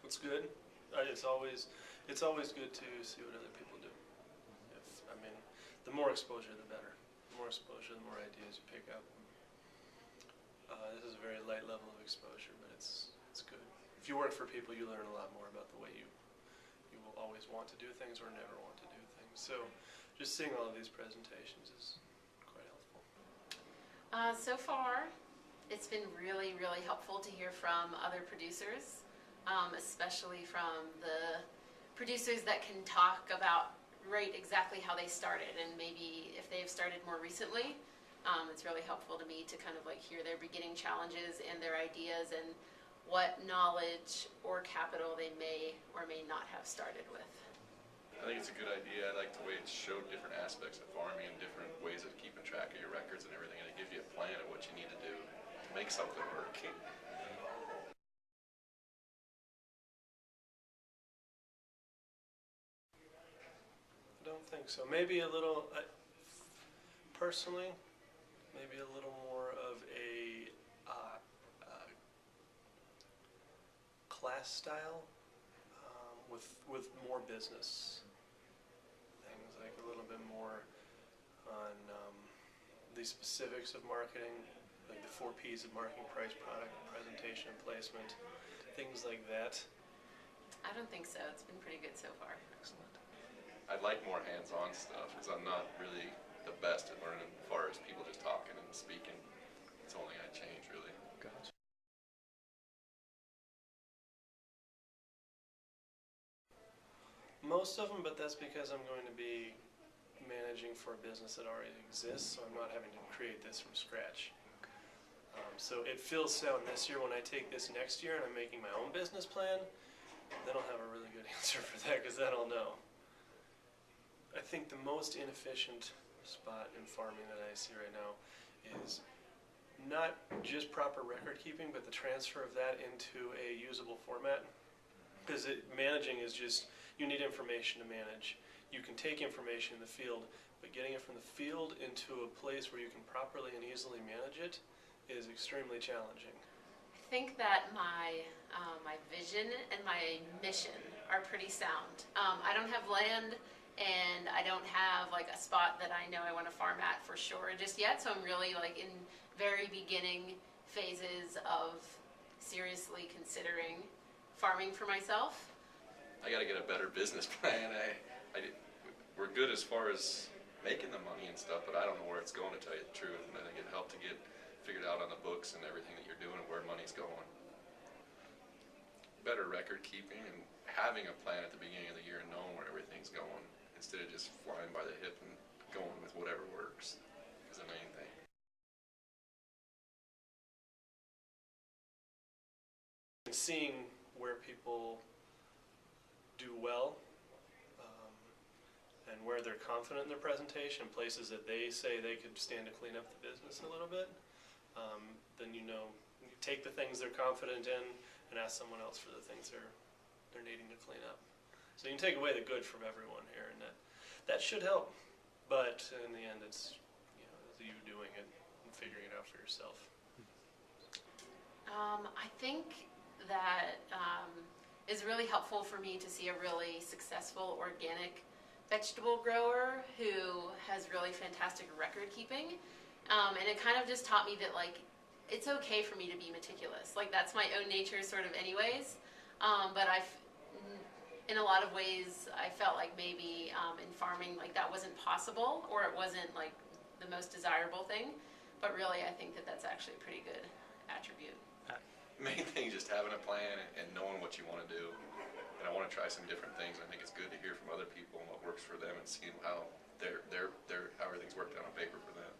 It's good. It's always good to see what other people do. I mean, the more exposure, the better. The more exposure, the more ideas you pick up. This is a very light level of exposure, but it's good. If you work for people, you learn a lot more about the way you will always want to do things or never want to do things. So just seeing all of these presentations is quite helpful. So far, it's been really, really helpful to hear from other producers, especially from the producers that can talk about exactly how they started, and maybe if they've started more recently. It's really helpful to me to kind of like hear their beginning challenges and their ideas and what knowledge or capital they may or may not have started with. I think it's a good idea. I like the way it showed different aspects of farming and different ways of keeping track of your records and everything, and it gives you a plan of what you need to do to make something work. I don't think so. Maybe a little, personally, maybe a little more of a class style with more business things, like a little bit more on the specifics of marketing, like the 4 P's of marketing: price, product, presentation, and placement, things like that. I don't think so. It's been pretty good so far. Excellent. I'd like more hands-on stuff because I'm not really the best at learning as far as people just talking and speaking. It's only I change, really. Gotcha. Most of them, but that's because I'm going to be managing for a business that already exists, so I'm not having to create this from scratch. So it feels sound this year. When I take this next year and I'm making my own business plan, then I'll have a really good answer for that, because then I'll know. I think the most inefficient spot in farming that I see right now is not just proper record keeping, but the transfer of that into a usable format. Because managing is just, you need information to manage. You can take information in the field, but getting it from the field into a place where you can properly and easily manage it is extremely challenging. I think that my vision and my mission are pretty sound. I don't have land, and I don't have like a spot that I know I want to farm at for sure just yet, so I'm really like in very beginning phases of seriously considering farming for myself. I got to get a better business plan. We're good as far as making the money and stuff, but I don't know where it's going, to tell you the truth. And I think it'd help to get figured out on the books and everything that you're doing and where money's going. Better record keeping and having a plan at the beginning of the year and knowing where everything's going, instead of just flying by the hip and going with whatever works, is the main thing. Seeing where people do well, and where they're confident in their presentation, places that they say they could stand to clean up the business a little bit, then you take the things they're confident in and ask someone else for the things they're needing to clean up. So you can take away the good from everyone here, and that should help. But in the end, it's you doing it and figuring it out for yourself. I think that is really helpful for me to see a really successful organic vegetable grower who has really fantastic record keeping, and it kind of just taught me that like it's okay for me to be meticulous. Like that's my own nature sort of anyways, but in a lot of ways I felt like maybe in farming like that wasn't possible, or it wasn't like the most desirable thing, but really I think that that's actually a pretty good attribute. Main thing is just having a plan and knowing what you want to do. And I want to try some different things. I think it's good to hear from other people and what works for them and seeing how how everything's worked out on paper for them.